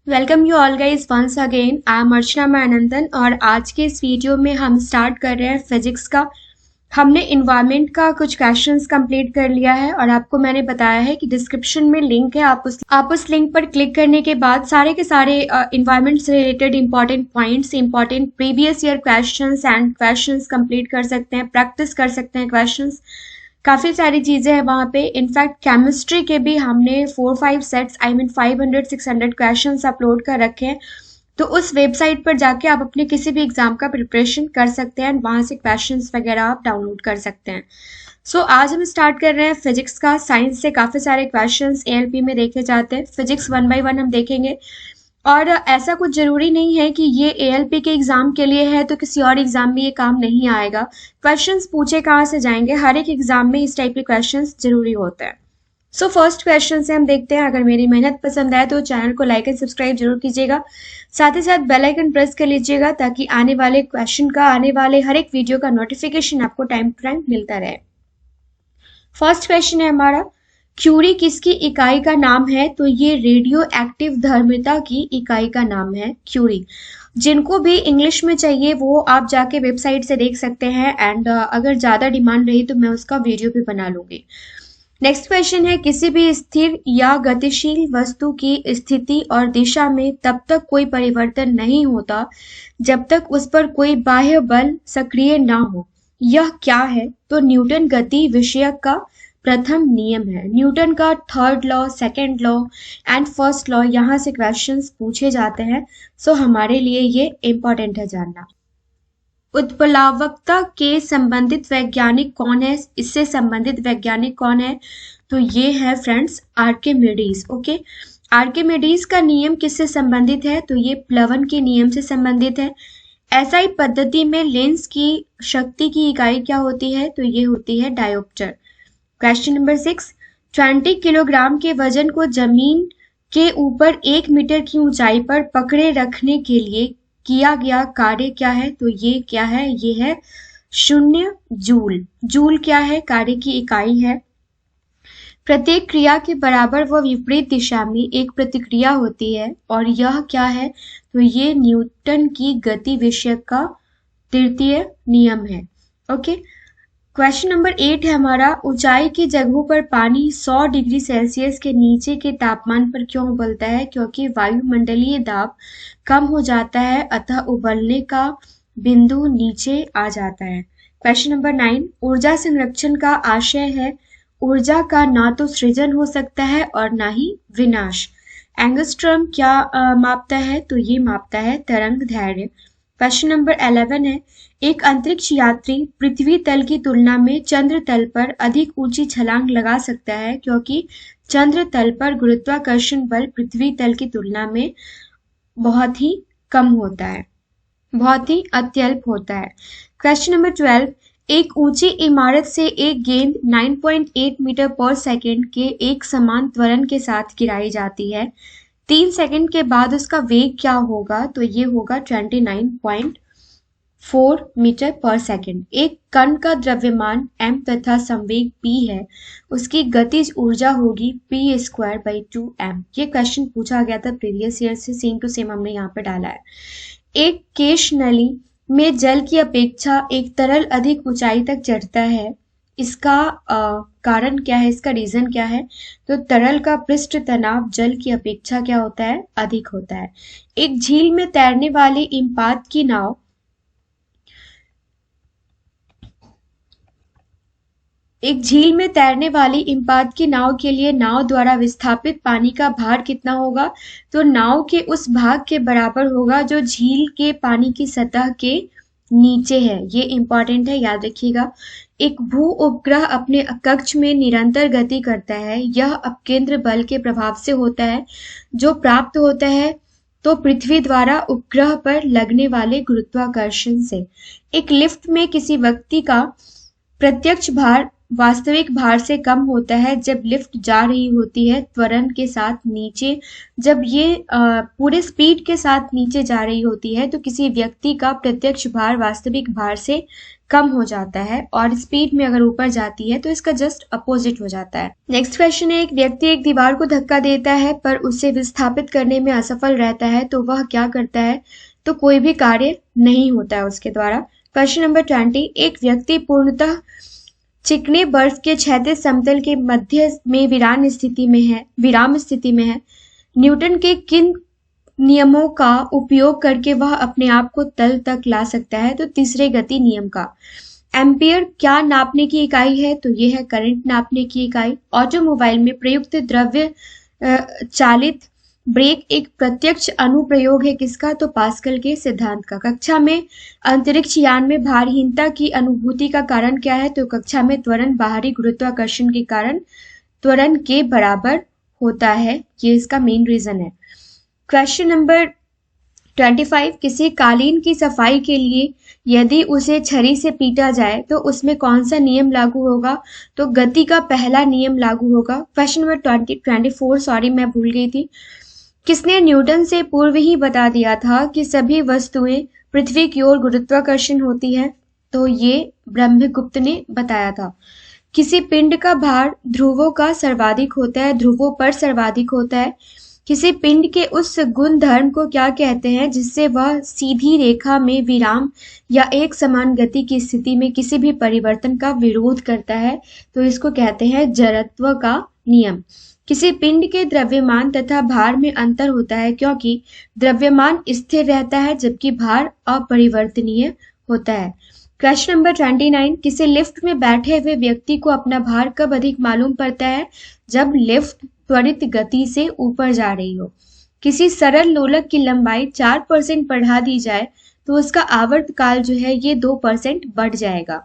Welcome you all guys once again. I am Archana Manandan और आज के इस वीडियो में हम स्टार्ट कर रहे हैं फिजिक्स का। हमने इन्वायरमेंट का कुछ क्वेश्चंस कंप्लीट कर लिया है और आपको मैंने बताया है कि डिस्क्रिप्शन में लिंक है, आप उस लिंक पर क्लिक करने के बाद सारे के सारे इन्वायरमेंट से related important points, important previous year questions and questions complete कर सकते हैं, प्रैक्टिस कर सकते हैं क्वेश्चंस। काफी सारी चीजें हैं वहां पे। इनफैक्ट केमिस्ट्री के भी हमने 4-5 सेट्स 500-600 क्वेश्चंस अपलोड कर रखे हैं। तो उस वेबसाइट पर जाके आप अपने किसी भी एग्जाम का प्रिपरेशन कर सकते हैं, वहां से क्वेश्चंस वगैरह आप डाउनलोड कर सकते हैं। सो आज हम स्टार्ट कर रहे हैं फिजिक्स का। साइंस से काफी सारे क्वेश्चंस एएलपी में देखे जाते हैं। फिजिक्स 1 बाय 1 हम देखेंगे और ऐसा कुछ जरूरी नहीं है कि ये एएलपी के एग्जाम के लिए है तो किसी और एग्जाम में ये काम नहीं आएगा। क्वेश्चंस पूछे कहाँ से जाएंगे, हर एक एग्जाम में इस टाइप के क्वेश्चंस जरूरी होते हैं। सो फर्स्ट क्वेश्चन से हम देखते हैं। अगर मेरी मेहनत पसंद आए तो चैनल को लाइक एंड सब्सक्राइब जरूर कीजिएगा, साथ ही साथ बेल आइकन प्रेस कर लीजिएगा ताकि आने वाले क्वेश्चन का, आने वाले हर एक वीडियो का नोटिफिकेशन आपको टाइम टू टाइम मिलता रहे। फर्स्ट क्वेश्चन है हमारा, क्यूरी किसकी इकाई का नाम है? तो ये रेडियो एक्टिव धर्मिता की इकाई का नाम है क्यूरी। जिनको भी इंग्लिश में चाहिए वो आप जाके वेबसाइट से देख सकते हैं एंड अगर ज्यादा डिमांड रही तो मैं उसका वीडियो भी बना लूंगी। नेक्स्ट क्वेश्चन है, किसी भी स्थिर या गतिशील वस्तु की स्थिति और दिशा में तब तक कोई परिवर्तन नहीं होता जब तक उस पर कोई बाह्य बल सक्रिय ना हो। यह क्या है? तो न्यूटन गति विषयक का प्रथम नियम है। न्यूटन का third law, second law and first law, यहाँ से क्वेश्चंस पूछे जाते हैं। सो हमारे लिए ये इंपॉर्टेंट है जानना। उत्प्लावकता के संबंधित वैज्ञानिक कौन है? इससे संबंधित वैज्ञानिक कौन है? तो ये है फ्रेंड्स आर्किमिडीज। ओके, आर्किमिडीज का नियम किससे संबंधित है? तो ये प्लवन के नियम से संबंधित है। एसआई पद्धति में लेंस की शक्ति की इकाई क्या होती है? तो ये होती है डायोप्टर। क्वेश्चन नंबर 6, 20 किलोग्राम के वजन को जमीन के ऊपर 1 मीटर की ऊंचाई पर पकड़े रखने के लिए किया गया कार्य क्या है? तो ये क्या है? ये है 0 जूल। जूल क्या है? कार्य की इकाई है। प्रत्येक क्रिया के बराबर व विपरीत दिशा में एक प्रतिक्रिया होती है और यह क्या है? तो ये न्यूटन की गति विषयक का तृतीय नियम है। ओके, क्वेश्चन नंबर 8 है हमारा, ऊंचाई की जगहों पर पानी 100 डिग्री सेल्सियस के नीचे के तापमान पर क्यों उबलता है? क्योंकि वायुमंडलीय दाब कम हो जाता है, अतः उबलने का बिंदु नीचे आ जाता है। क्वेश्चन नंबर 9, ऊर्जा संरक्षण का आशय है ऊर्जा का ना तो सृजन हो सकता है और ना ही विनाश। एंगस्ट्रॉम क्या मापता है? तो ये मापता है तरंग दैर्घ्य। क्वेश्चन नंबर 11 है, एक अंतरिक्ष यात्री पृथ्वी तल की तुलना में चंद्र तल पर अधिक ऊंची छलांग लगा सकता है क्योंकि चंद्र तल पर गुरुत्वाकर्षण बल पृथ्वी तल की तुलना में बहुत ही कम होता है, बहुत ही अत्यल्प होता है। क्वेश्चन नंबर 12, एक ऊंची इमारत से एक गेंद 9.8 मीटर पर सेकंड के एक समान त्वरण के साथ गिराई जाती है। 3 सेकंड के बाद उसका वेग क्या होगा? तो ये होगा 29.4 मीटर पर सेकंड। एक कण का द्रव्यमान m तथा संवेग p है, उसकी गतिज ऊर्जा होगी p²/2m। ये क्वेश्चन पूछा गया था प्रीवियस ईयर से, सेम टू सेम हमने यहाँ पे डाला है। एक केश नली में जल की अपेक्षा एक तरल अधिक ऊंचाई तक चढ़ता है, इसका कारण क्या है? इसका रीजन क्या है? तो तरल का पृष्ठ तनाव जल की अपेक्षा क्या होता है? अधिक होता है। एक झील में तैरने वाली इम्पात की नाव के लिए नाव द्वारा विस्थापित पानी का भार कितना होगा? तो नाव के उस भाग के बराबर होगा जो झील के पानी की सतह के नीचे है। ये इंपॉर्टेंट है, याद रखिएगा। एक भू उपग्रह अपने कक्ष में निरंतर गति करता है, यह अपकेंद्र बल के प्रभाव से होता है जो प्राप्त होता है तो पृथ्वी द्वारा उपग्रह पर लगने वाले गुरुत्वाकर्षण से। एक लिफ्ट में किसी व्यक्ति का प्रत्यक्ष भार वास्तविक भार से कम होता है जब लिफ्ट जा रही होती है त्वरण के साथ नीचे। जब ये पूरे स्पीड के साथ नीचे जा रही होती है तो किसी व्यक्ति का प्रत्यक्ष भार वास्तविक भार से कम हो जाता है और स्पीड में अगर ऊपर जाती है तो इसका जस्ट अपोजिट हो जाता है। नेक्स्ट क्वेश्चन है, एक व्यक्ति एक दीवार को धक्का देता है पर उसे विस्थापित करने में असफल रहता है तो वह क्या करता है? तो कोई भी कार्य नहीं होता है उसके द्वारा। क्वेश्चन नंबर 20, एक व्यक्ति पूर्णतः चिकने बर्फ के क्षैतिज समतल के मध्य में विराम स्थिति में है। न्यूटन के किन नियमों का उपयोग करके वह अपने आप को तल तक ला सकता है? तो तीसरे गति नियम का। एम्पियर क्या नापने की इकाई है? तो ये है करंट नापने की इकाई। ऑटोमोबाइल में प्रयुक्त द्रव्य चालित ब्रेक एक प्रत्यक्ष अनुप्रयोग है किसका? तो पास्कल के सिद्धांत का। कक्षा में अंतरिक्ष यान में भारहीनता की अनुभूति का कारण क्या है? तो कक्षा में त्वरण बाहरी गुरुत्वाकर्षण के कारण त्वरण के बराबर होता है, ये इसका मेन रीजन है। क्वेश्चन नंबर 25, किसी कालीन की सफाई के लिए यदि उसे छरी से पीटा जाए तो उसमें कौन सा नियम लागू होगा? तो गति का पहला नियम लागू होगा। क्वेश्चन नंबर 24, सॉरी मैं भूल गई थी। किसने न्यूटन से पूर्व ही बता दिया था कि सभी वस्तुएं पृथ्वी की ओर गुरुत्वाकर्षण होती है? तो ये ब्रह्मगुप्त ने बताया था। किसी पिंड का भार ध्रुवों पर सर्वाधिक होता है। किसी पिंड के उस गुण धर्म को क्या कहते हैं जिससे वह सीधी रेखा में विराम या एक समान गति की स्थिति में किसी भी परिवर्तन का विरोध करता है? तो इसको कहते हैं जड़त्व का नियम। किसी पिंड के द्रव्यमान तथा भार में अंतर होता है क्योंकि द्रव्यमान स्थिर रहता है जबकि भार अपरिवर्तनीय होता है। क्वेश्चन नंबर 29, किसी लिफ्ट में बैठे हुए व्यक्ति को अपना भार कब अधिक मालूम पड़ता है? जब लिफ्ट त्वरित गति से ऊपर जा रही हो। किसी सरल लोलक की लंबाई 4% बढ़ा दी जाए तो उसका आवर्त काल जो है ये 2% बढ़ जाएगा।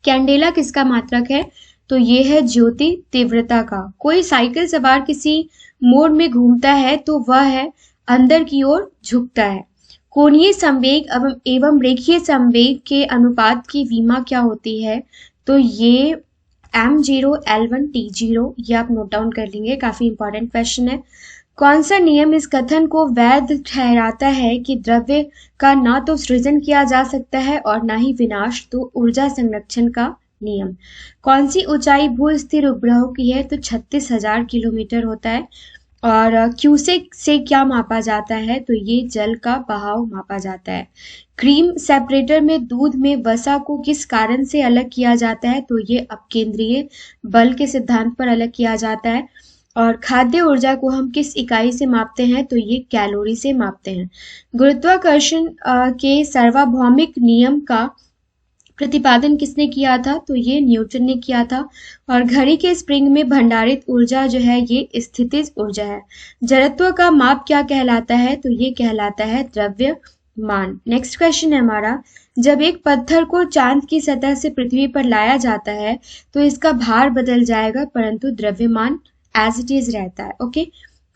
कैंडेला किसका मात्रक है? तो ये है ज्योति तीव्रता का। कोई साइकिल सवार किसी मोड़ में घूमता है तो वह है अंदर की ओर झुकता है। कोणीय संवेग एवं रेखीय संवेग के अनुपात की विमा क्या होती है? तो ये m0 l1 t0, ये आप नोट डाउन कर लेंगे, काफी इंपॉर्टेंट क्वेश्चन है। कौन सा नियम इस कथन को वैध ठहराता है कि द्रव्य का ना तो सृजन किया जा सकता है और ना ही विनाश? तो ऊर्जा संरक्षण का नियम। कौन सी ऊंचाई भू स्थिर उपग्रहों की है? तो 36,000 किलोमीटर होता है। और क्यूसेक से क्या मापा जाता है? तो ये जल का बहाव मापा जाता है। क्रीम सेपरेटर में दूध में वसा को किस कारण से अलग किया जाता है? तो ये अपकेंद्रीय बल के सिद्धांत पर अलग किया जाता है। और खाद्य ऊर्जा को हम किस इकाई से मापते हैं? तो ये कैलोरी से मापते हैं। गुरुत्वाकर्षण के सार्वभौमिक नियम का प्रतिपादन किसने किया था? तो ये न्यूटन ने किया था। और घड़ी के स्प्रिंग में भंडारित ऊर्जा जो है ये स्थितिज ऊर्जा है। जड़त्व का माप क्या कहलाता है? तो ये कहलाता है द्रव्यमान। नेक्स्ट क्वेश्चन है हमारा, जब एक पत्थर को चांद की सतह से पृथ्वी पर लाया जाता है तो इसका भार बदल जाएगा परंतु द्रव्यमान एज इट इज रहता है। ओके।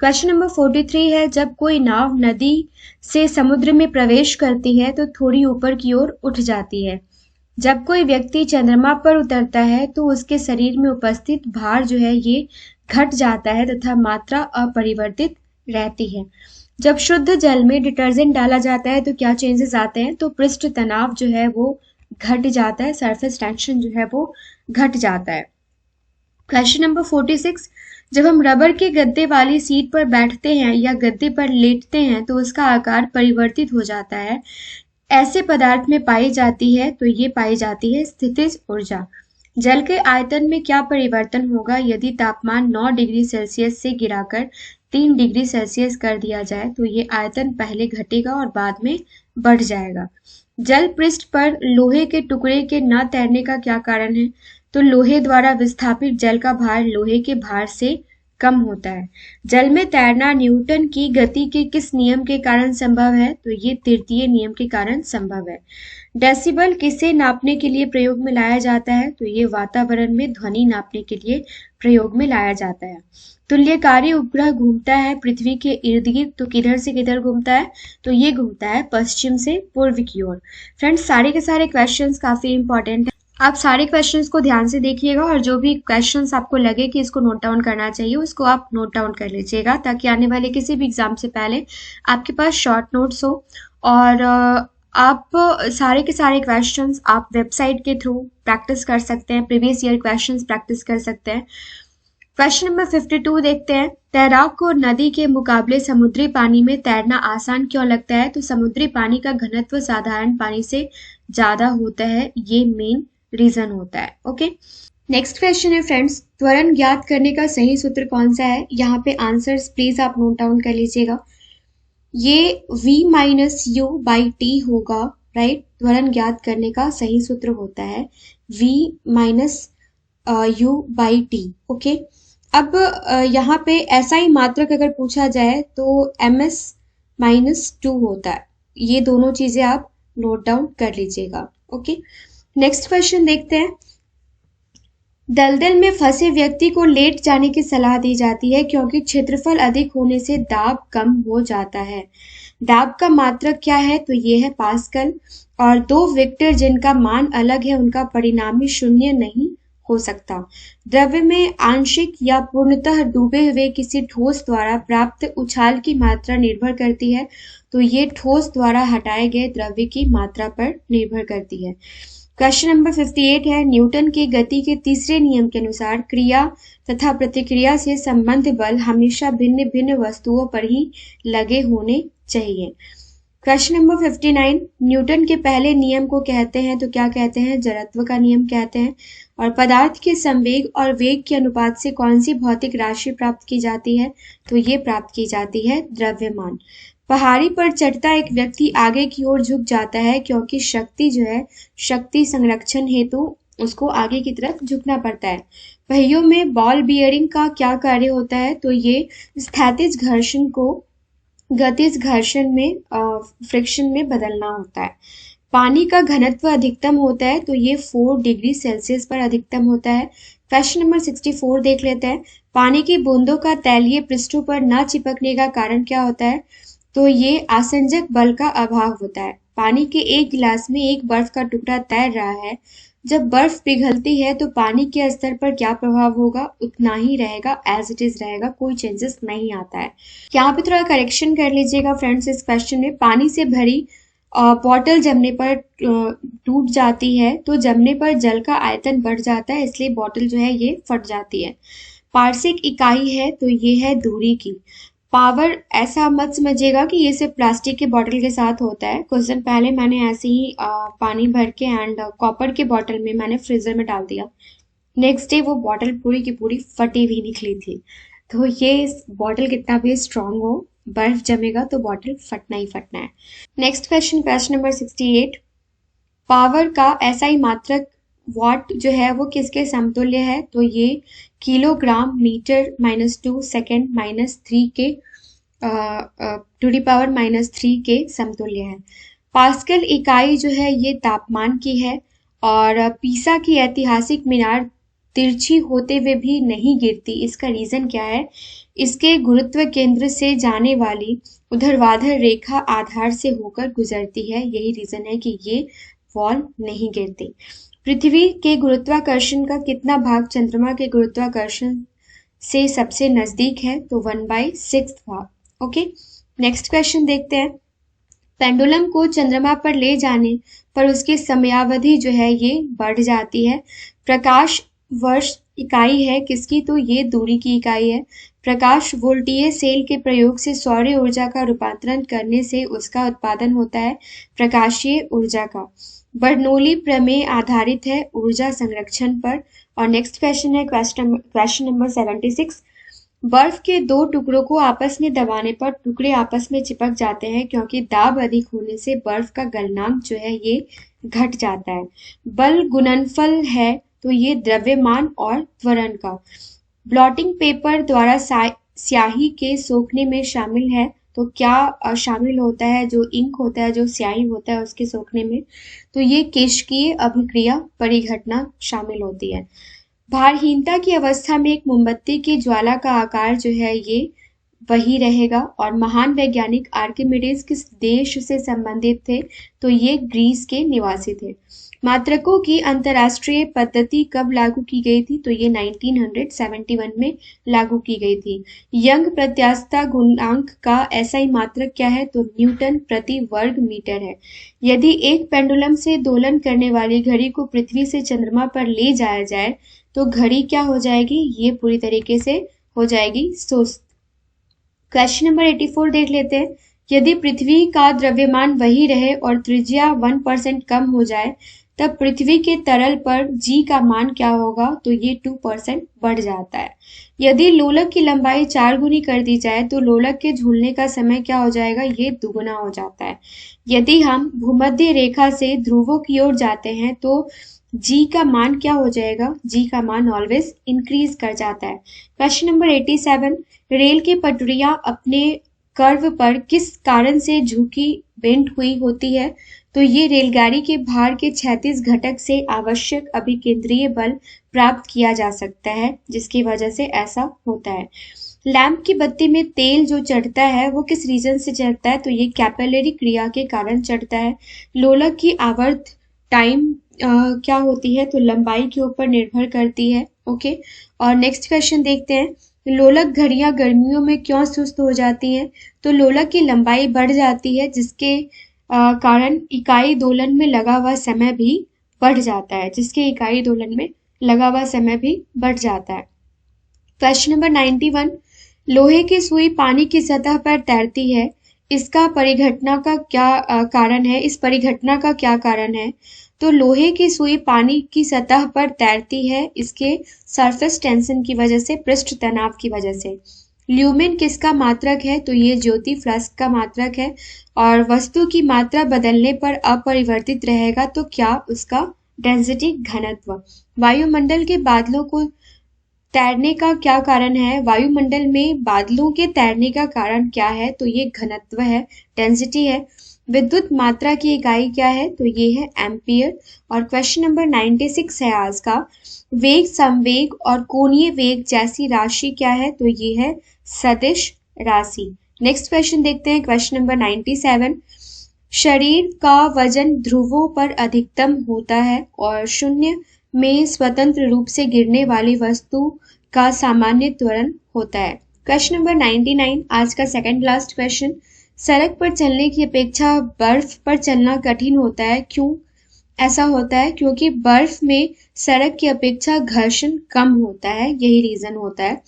क्वेश्चन नंबर 43 है, जब कोई नाव नदी से समुद्र में प्रवेश करती है तो थोड़ी ऊपर की ओर उठ जाती है। जब कोई व्यक्ति चंद्रमा पर उतरता है तो उसके शरीर में उपस्थित भार जो है ये घट जाता है तथा मात्रा अपरिवर्तित रहती है। जब शुद्ध जल में डिटर्जेंट डाला जाता है तो क्या चेंजेस आते हैं? तो पृष्ठ तनाव जो है वो घट जाता है, सरफेस टेंशन जो है वो घट जाता है। क्वेश्चन नंबर 46, जब हम रबर के गद्दे वाली सीट पर बैठते हैं या गद्दे पर लेटते हैं तो उसका आकार परिवर्तित हो जाता है। ऐसे पदार्थ में पाई जाती है? तो ये पाई जाती है स्थितिज ऊर्जा। जल के आयतन में क्या परिवर्तन होगा यदि तापमान 9 डिग्री सेल्सियस से गिराकर 3 डिग्री सेल्सियस कर दिया जाए? तो ये आयतन पहले घटेगा और बाद में बढ़ जाएगा। जल पृष्ठ पर लोहे के टुकड़े के न तैरने का क्या कारण है? तो लोहे द्वारा विस्थापित जल का भार लोहे के भार से कम होता है। जल में तैरना न्यूटन की गति के किस नियम के कारण संभव है? तो ये तृतीय नियम के कारण संभव है। डेसिबल किसे नापने के लिए प्रयोग में लाया जाता है? तो ये वातावरण में ध्वनि नापने के लिए प्रयोग में लाया जाता है। तुल्यकारी उपग्रह घूमता है पृथ्वी के इर्द गिर्द, तो किधर से किधर घूमता है? तो ये घूमता है पश्चिम से पूर्व की ओर। फ्रेंड्स, सारे के सारे क्वेश्चंस काफी इंपॉर्टेंट है, आप सारे क्वेश्चंस को ध्यान से देखिएगा और जो भी क्वेश्चंस आपको लगे कि इसको नोट डाउन करना चाहिए उसको आप नोट डाउन कर लीजिएगा ताकि आने वाले किसी भी एग्जाम से पहले आपके पास शॉर्ट नोट्स हो और आप सारे के सारे क्वेश्चंस आप वेबसाइट के थ्रू प्रैक्टिस कर सकते हैं, प्रीवियस ईयर क्वेश्चंस प्रैक्टिस कर सकते हैं। क्वेश्चन नंबर 52 देखते हैं। तैराक को नदी के मुकाबले समुद्री पानी में तैरना आसान क्यों लगता है? तो समुद्री पानी का घनत्व साधारण पानी से ज्यादा होता है, ये मेन रीजन होता है। ओके, नेक्स्ट क्वेश्चन है फ्रेंड्स, त्वरण ज्ञात करने का सही सूत्र कौन सा है? यहाँ पे आंसर्स प्लीज आप नोट डाउन कर लीजिएगा। ये v minus you by T होगा, राइट। त्वरण ज्ञात करने का सही सूत्र होता है v minus you by T. Okay, अब यहाँ पे ऐसा ही मात्रक अगर पूछा जाए तो ms माइनस टू होता है। ये दोनों चीजें आप नोट डाउन कर लीजिएगा। ओके, नेक्स्ट क्वेश्चन देखते हैं। दलदल में फंसे व्यक्ति को लेट जाने की सलाह दी जाती है क्योंकि क्षेत्रफल अधिक होने से दाब कम हो जाता है। दाब का मात्रक क्या है? तो ये है पास्कल। और दो वेक्टर जिनका मान अलग है उनका परिणामी शून्य नहीं हो सकता। द्रव्य में आंशिक या पूर्णतः डूबे हुए किसी ठोस द्वारा प्राप्त उछाल की मात्रा निर्भर करती है, तो ये ठोस द्वारा हटाए गए द्रव्य की मात्रा पर निर्भर करती है। क्वेश्चन नंबर 58 है। न्यूटन के गति के तीसरे नियम के अनुसार क्रिया तथा प्रतिक्रिया से संबंध बल हमेशा भिन्न भिन्न वस्तुओं पर ही लगे होने चाहिए। क्वेश्चन नंबर 59, न्यूटन के पहले नियम को कहते हैं तो क्या कहते हैं? जड़त्व का नियम कहते हैं। और पदार्थ के संवेग और वेग के अनुपात से कौन सी भौतिक राशि प्राप्त की जाती है? तो ये प्राप्त की जाती है द्रव्यमान। पहाड़ी पर चढ़ता एक व्यक्ति आगे की ओर झुक जाता है क्योंकि शक्ति जो है, शक्ति संरक्षण हेतु उसको आगे की तरफ झुकना पड़ता है। पहियों में बॉल बियरिंग का क्या कार्य होता है? तो ये स्थैतिज घर्षण को गतिज घर्षण में फ्रिक्शन में बदलना होता है। पानी का घनत्व अधिकतम होता है तो ये 4 डिग्री सेल्सियस पर अधिकतम होता है। क्वेश्चन नंबर 64 देख लेते हैं। पानी की बूंदों का तैलीय पृष्ठों पर न चिपकने का कारण क्या होता है? तो ये आसंजक बल का अभाव होता है। पानी के एक गिलास में एक बर्फ का टुकड़ा तैर रहा है, जब बर्फ पिघलती है तो पानी के स्तर पर क्या प्रभाव होगा? उतना ही रहेगा, एज इट इज रहेगा, कोई चेंजेस नहीं आता है। यहाँ पे थोड़ा करेक्शन कर लीजिएगा फ्रेंड्स। इस क्वेश्चन में पानी से भरी बॉटल जमने पर टूट जाती है, तो जमने पर जल का आयतन बढ़ जाता है, इसलिए बॉटल जो है ये फट जाती है। पारसिक इकाई है तो ये है दूरी की। पावर ऐसा मत समझिएगा कि ये सिर्फ प्लास्टिक के बॉटल के साथ होता है। कुछ दिन पहले मैंने ऐसे ही पानी भर के एंड कॉपर के बॉटल में मैंने फ्रीजर में डाल दिया। नेक्स्ट डे वो बॉटल पूरी की पूरी फटी हुई निकली थी। तो ये बॉटल कितना भी स्ट्रांग हो, बर्फ जमेगा तो बॉटल फटना ही फटना है। Next question, question number 68। Power का SI मात्रक वॉट जो है वो किसके समतुल्य है? तो ये किलोग्राम मीटर -2 सेकेंड -3 के टू दी पावर -3 के समतुल्य है। पास्कल इकाई जो है ये तापमान की है। और पीसा की ऐतिहासिक मीनार तिरछी होते हुए भी नहीं गिरती, इसका रीजन क्या है? इसके गुरुत्व केंद्र से जाने वाली ऊर्ध्वाधर रेखा आधार से होकर गुजरती है, यही रीजन है कि ये वॉल नहीं गिरती। पृथ्वी के गुरुत्वाकर्षण का कितना भाग चंद्रमा के गुरुत्वाकर्षण से सबसे नजदीक है? तो 1/6 भाग। ओके, नेक्स्ट क्वेश्चन देखते हैं। पेंडुलम को चंद्रमा पर ले जाने पर उसकी समयावधि जो है ये बढ़ जाती है। प्रकाश वर्ष इकाई है किसकी? तो ये दूरी की इकाई है। प्रकाश वोल्टीय सेल के प्रयोग से सौर ऊर्जा का रूपांतरण करने से उसका उत्पादन होता है प्रकाशीय ऊर्जा का। बर्नौली प्रमेय आधारित है ऊर्जा संरक्षण पर। और नेक्स्ट क्वेश्चन है क्वेश्चन नंबर 76। बर्फ के दो टुकड़ों को आपस में दबाने पर टुकड़े आपस में चिपक जाते हैं क्योंकि दाब अधिक होने से बर्फ का गलनांक जो है ये घट जाता है। बल गुणनफल है तो ये द्रव्यमान और त्वरण का। ब्लॉटिंग पेपर द्वारा स्याही के सोखने में शामिल है तो क्या शामिल होता है? जो इंक होता है, जो स्याही होता है उसके सोखने में, तो ये केशिकीय अभिक्रिया परिघटना शामिल होती है। भारहीनता की अवस्था में एक मोमबत्ती की ज्वाला का आकार जो है ये वही रहेगा। और महान वैज्ञानिक आर्किमिडीज किस देश से संबंधित थे? तो ये ग्रीस के निवासी थे। मात्रकों की अंतरराष्ट्रीय पद्धति कब लागू की गई थी? तो ये 1971 में लागू की गई थी। यंग प्रत्यास्थता गुणांक का एसआई मात्रक क्या है? तो न्यूटन प्रति वर्ग मीटर है। यदि एक पेंडुलम से दोलन करने वाली घड़ी को पृथ्वी से चंद्रमा पर ले जाया जाए तो घड़ी क्या हो जाएगी? ये पूरी तरीके से हो जाएगी सुस्त। क्वेश्चन नंबर 84 देख लेते हैं। यदि पृथ्वी का द्रव्यमान वही रहे और त्रिज्या 1% कम हो जाए तब पृथ्वी के तरल पर g का मान क्या होगा? तो ये 2% बढ़ जाता है। यदि लोलक की लंबाई 4 गुनी कर दी जाए तो लोलक के झूलने का समय क्या हो जाएगा? ये दुगुना हो जाता है। यदि हम भूमध्य रेखा से ध्रुवों की ओर जाते हैं तो g का मान क्या हो जाएगा? g का मान ऑलवेज इंक्रीज कर जाता है। क्वेश्चन नंबर 87, रेल की पटरियां अपने कर्व पर किस कारण से झुकी बेंट हुई होती है? तो ये रेलगाड़ी के भार के क्षैतिज घटक से आवश्यक अभिकेंद्रीय बल प्राप्त किया जा सकता है, जिसकी वजह से ऐसा होता है। लैंप की बत्ती में तेल जो चढ़ता है वो किस रीजन से चढ़ता है? तो ये कैपिलरी क्रिया के कारण चढ़ता है। लोलक की आवर्त टाइम क्या होती है? तो लंबाई के ऊपर निर्भर करती है। ओके, और नेक्स्ट क्वेश्चन देखते हैं। लोलक घड़ियां गर्मियों में क्यों सुस्त हो जाती हैं? तो लोलक की लंबाई बढ़ जाती है जिसके कारण इकाई दोलन में लगा हुआ समय भी बढ़ जाता है, बढ़ जाता है। क्वेश्चन नंबर 91, लोहे की सुई पानी की सतह पर तैरती है, इसका परिघटना का क्या कारण है? इस परिघटना का क्या कारण है? तो लोहे की सुई पानी की सतह पर तैरती है इसके सरफेस टेंशन की वजह से, पृष्ठ तनाव की वजह से। ल्यूमेन किसका मात्रक है? तो ये ज्योति फ्लक्स का मात्रक है। और वस्तु की मात्रा बदलने पर अपरिवर्तित रहेगा तो क्या? उसका डेंसिटी, घनत्व। वायुमंडल के बादलों को तैरने का क्या कारण है? वायुमंडल में बादलों के तैरने का कारण क्या है? तो ये घनत्व है, डेंसिटी है। विद्युत मात्रा की इकाई क्या है? तो ये है एम्पियर। और क्वेश्चन नंबर 96 है आज का। वेग, संवेग और कोणीय वेग जैसी राशि क्या है? तो ये है सदिश राशि। नेक्स्ट क्वेश्चन देखते हैं, क्वेश्चन नंबर 97। शरीर का वजन ध्रुवों पर अधिकतम होता है और शून्य में स्वतंत्र रूप से गिरने वाली वस्तु का सामान्य त्वरण होता है। क्वेश्चन नंबर 99 आज का सेकंड लास्ट क्वेश्चन। सड़क पर चलने की अपेक्षा बर्फ पर चलना कठिन होता है, क्यों ऐसा होता है? क्योंकि बर्फ में सड़क की अपेक्षा घर्षण कम होता है, यही रीजन होता है।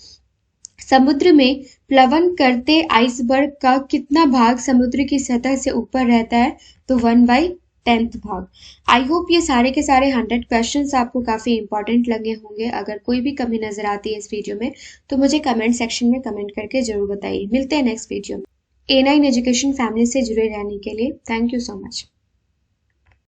समुद्र में प्लवन करते आइसबर्ग का कितना भाग समुद्र की सतह से ऊपर रहता है? तो 1/10 भाग। आई होप ये सारे के सारे 100 क्वेश्चंस आपको काफी इंपॉर्टेंट लगे होंगे। अगर कोई भी कमी नजर आती है इस वीडियो में तो मुझे कमेंट सेक्शन में कमेंट करके जरूर बताइए। मिलते हैं नेक्स्ट वीडियो में। A9 एजुकेशन फैमिली से जुड़े रहने के लिए थैंक यू सो मच।